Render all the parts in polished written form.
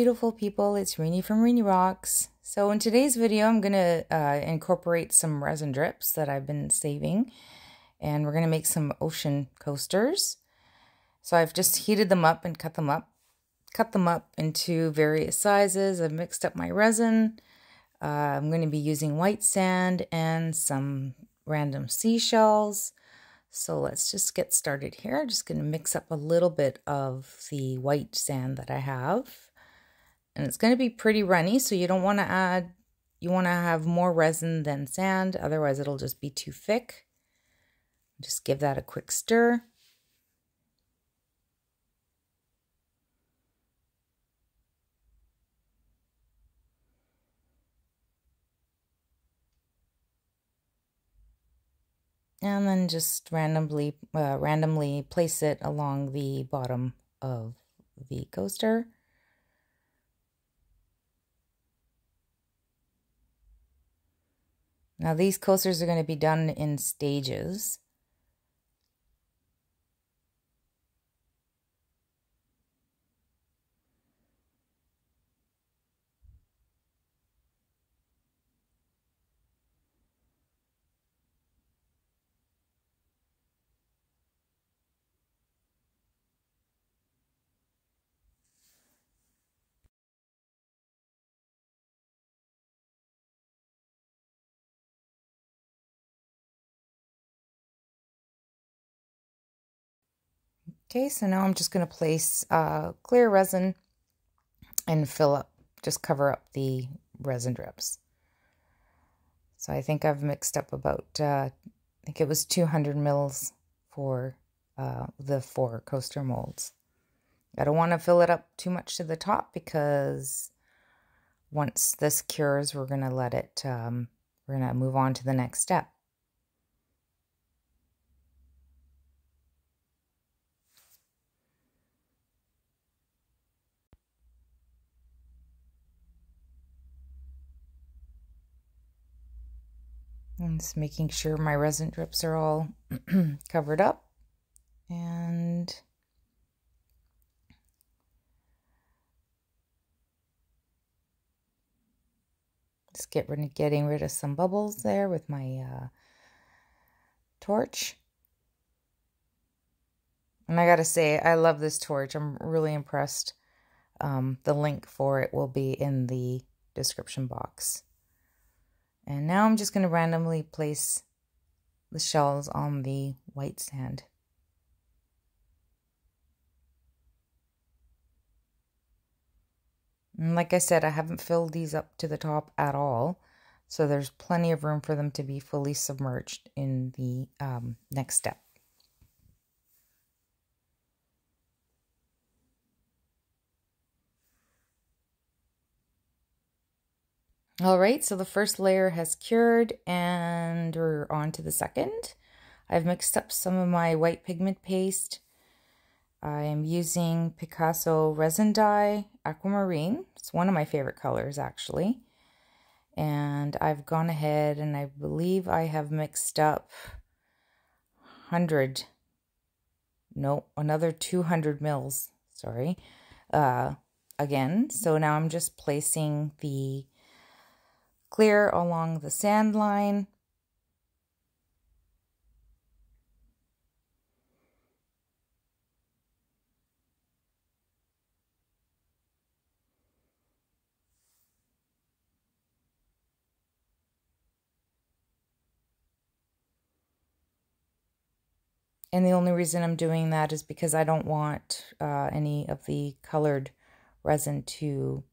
beautiful people, it's Rini from Rini Rocks. So in today's video, I'm going to incorporate some resin drips that I've been saving, and we're going to make some ocean coasters. So I've just heated them up and cut them up into various sizes. I've mixed up my resin. I'm going to be using white sand and some random seashells. So let's just get started here. I'm just going to mix up a little bit of the white sand that I have. And it's going to be pretty runny, so you don't want to add, you want to have more resin than sand, otherwise it'll just be too thick. Just give that a quick stir. And then just randomly place it along the bottom of the coaster. Now these coasters are going to be done in stages. Okay, so now I'm just going to place clear resin and just cover up the resin drips. So I think I've mixed up about, I think it was 200 mils for the 4 coaster molds. I don't want to fill it up too much to the top because once this cures, we're going to let it, we're going to move on to the next step. I'm just making sure my resin drips are all covered up, and just getting rid of some bubbles there with my torch. And I gotta say, I love this torch. I'm really impressed. The link for it will be in the description box. And now I'm just going to randomly place the shells on the white sand. And like I said, I haven't filled these up to the top at all, so there's plenty of room for them to be fully submerged in the next step. All right, so the first layer has cured and we're on to the second. I've mixed up some of my white pigment paste. I am using Picasso resin dye aquamarine. It's one of my favorite colors actually. And I've gone ahead and I believe I have mixed up another 200 mils, sorry, again. So now I'm just placing the clear along the sand line. And the only reason I'm doing that is because I don't want any of the colored resin to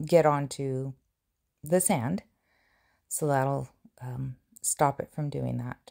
get onto the sand. So that'll stop it from doing that.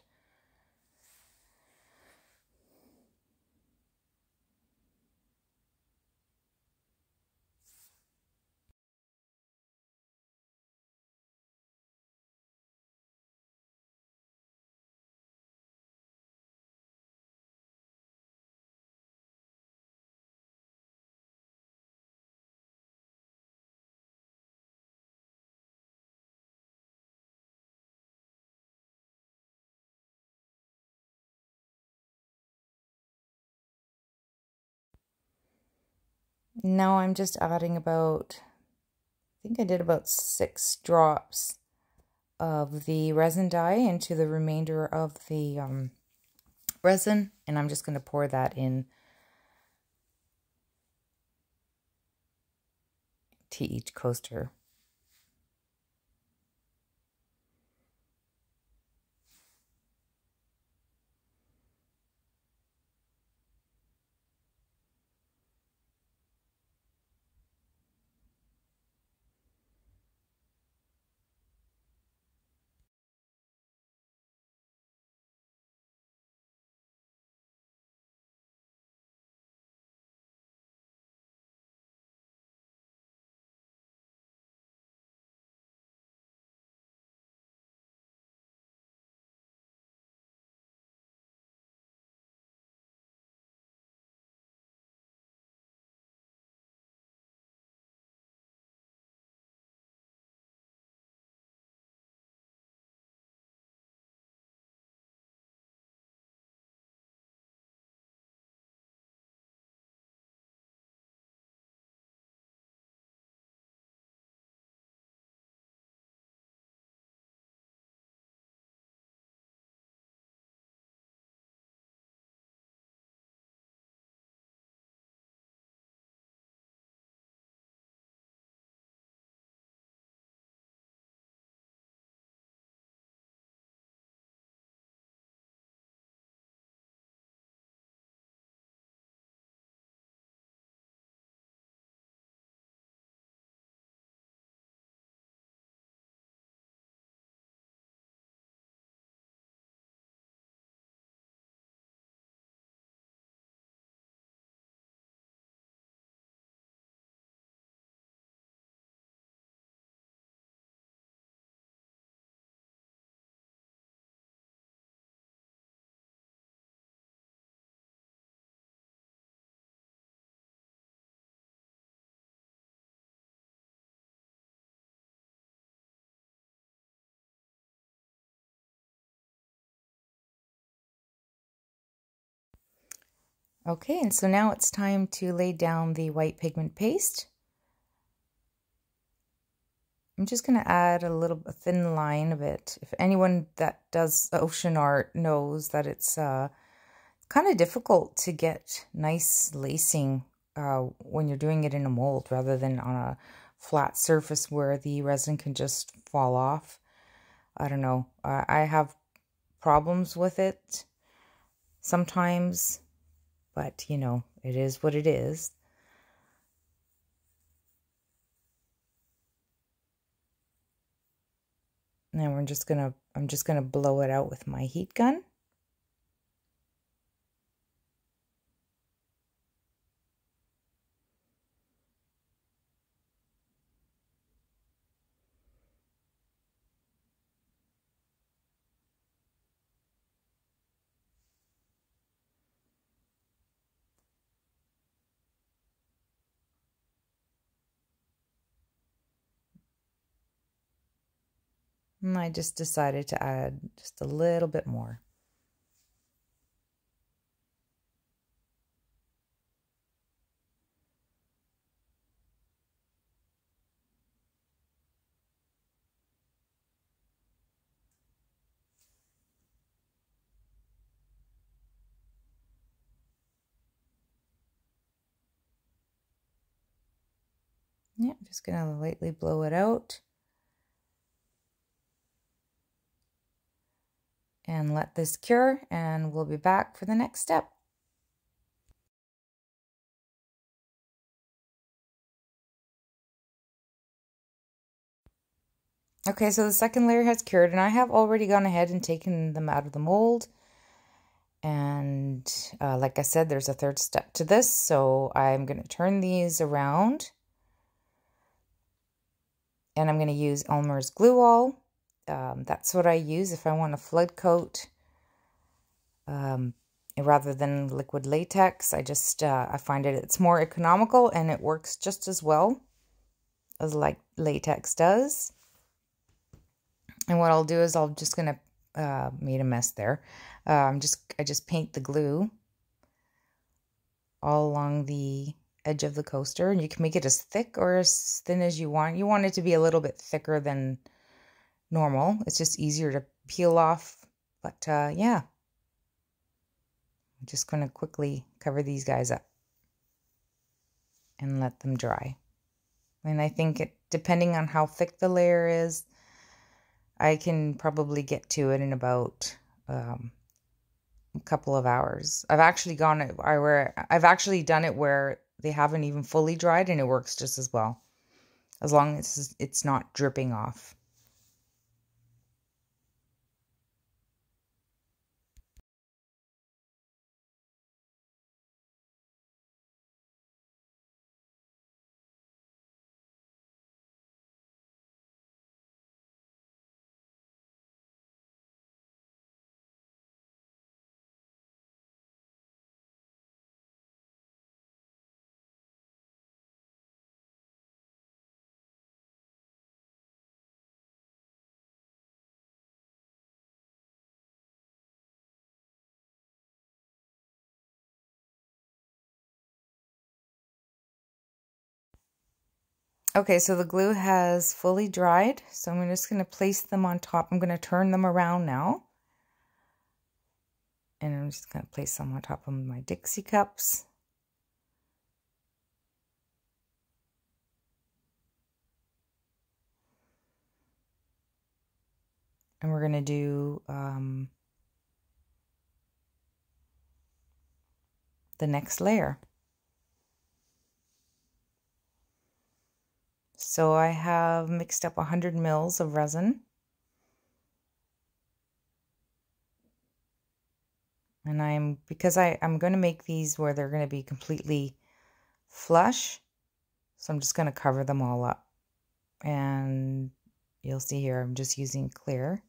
Now I'm just adding about, I think I did about 6 drops of the resin dye into the remainder of the resin, and I'm just going to pour that in to each coaster. Okay, and so now it's time to lay down the white pigment paste. I'm just going to add a thin line of it. If anyone that does ocean art knows that it's kind of difficult to get nice lacing when you're doing it in a mold rather than on a flat surface where the resin can just fall off. I don't know. I have problems with it sometimes, but you know, it is what it is. And then I'm just gonna blow it out with my heat gun. And I just decided to add just a little bit more. Yeah, I'm just gonna lightly blow it out. And let this cure, and we'll be back for the next step. Okay, so the second layer has cured, and I have already gone ahead and taken them out of the mold. And like I said, there's a third step to this, so I'm going to turn these around. And I'm going to use Elmer's Glue All. That's what I use if I want a flood coat. Rather than liquid latex, I find it's more economical and it works just as well as like latex does. And what I'll do is I'm just gonna made a mess there. I just paint the glue all along the edge of the coaster, and you can make it as thick or as thin as you want. You want it to be a little bit thicker than normal. It's just easier to peel off. But yeah, I'm just going to quickly cover these guys up and let them dry. And I think depending on how thick the layer is, I can probably get to it in about a couple of hours. I've actually done it where they haven't even fully dried, and it works just as well, as long as it's not dripping off. Okay, so the glue has fully dried, so I'm just going to place them on top. I'm going to turn them around now. And I'm just going to place them on top of my Dixie cups. And we're going to do the next layer. So I have mixed up 100 mils of resin. And because I'm going to make these where they're going to be completely flush. So I'm just going to cover them all up. And you'll see here, I'm just using clear.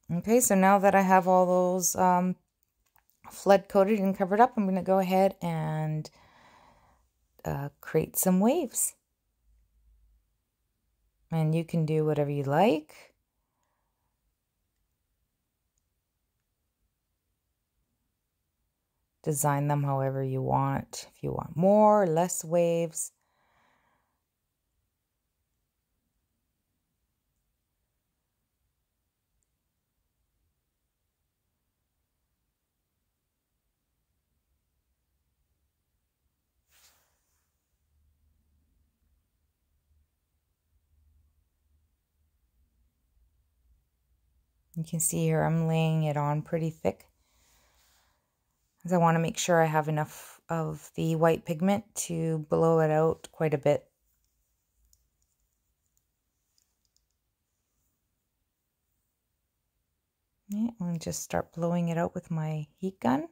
Okay, so now that I have all those flood coated and covered up, I'm going to go ahead and create some waves. And you can do whatever you like. Design them however you want. If you want more or less waves. You can see here I'm laying it on pretty thick, because I want to make sure I have enough of the white pigment to blow it out quite a bit. Yeah, and just start blowing it out with my heat gun.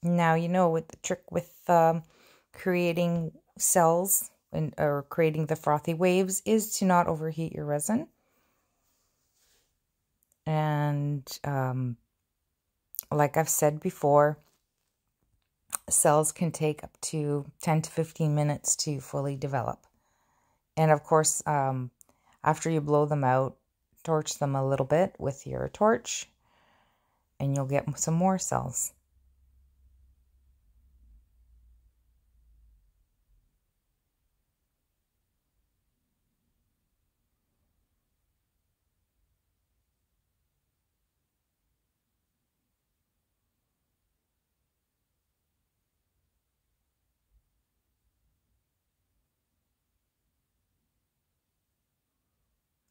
Now, you know what the trick with creating cells or creating the frothy waves is to not overheat your resin. And like I've said before, cells can take up to 10 to 15 minutes to fully develop. And of course, after you blow them out, torch them a little bit with your torch, and you'll get some more cells.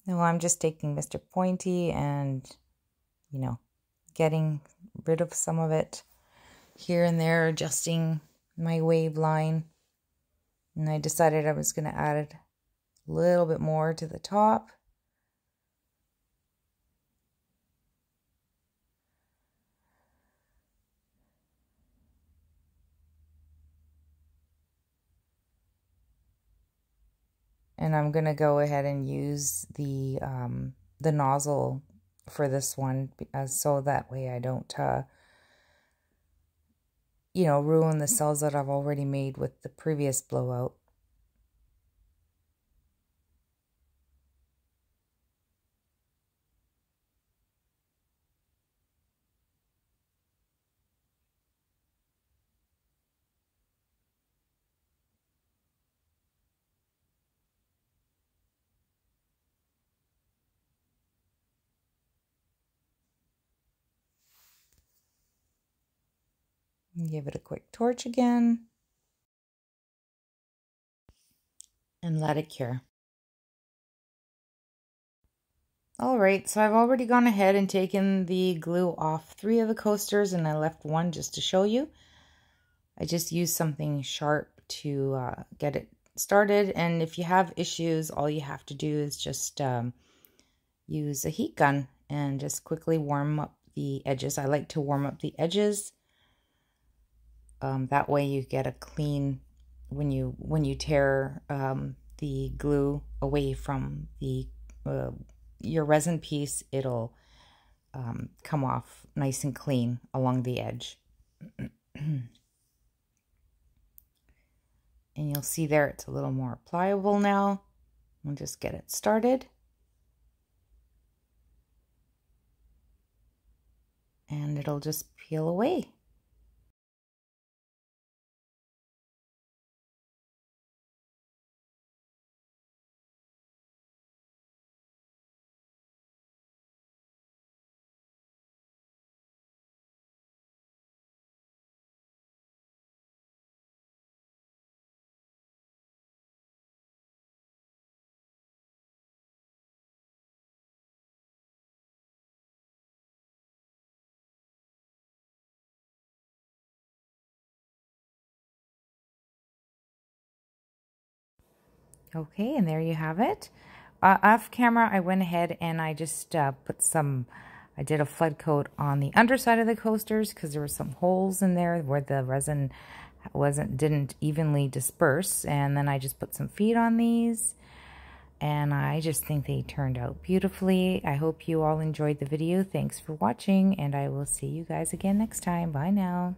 Now I'm just taking Mr. Pointy and, you know, getting rid of some of it here and there, adjusting my wave line. And I decided I was going to add a little bit more to the top. And I'm going to go ahead and use the nozzle for this one, so that way I don't, you know, ruin the cells that I've already made with the previous blowout. Give it a quick torch again and let it cure. Alright, so I've already gone ahead and taken the glue off 3 of the coasters, and I left one just to show you. I just used something sharp to get it started, and if you have issues, all you have to do is just use a heat gun and just quickly warm up the edges. I like to warm up the edges. That way you get a clean, when you tear the glue away from the your resin piece, it'll come off nice and clean along the edge. And you'll see there it's a little more pliable now. We'll just get it started. And it'll just peel away. Okay, and there you have it. Off camera, I went ahead and I just put some, I did a flood coat on the underside of the coasters because there were some holes in there where the resin didn't evenly disperse. And then I just put some feet on these, and I just think they turned out beautifully. I hope you all enjoyed the video. Thanks for watching, and I will see you guys again next time. Bye now.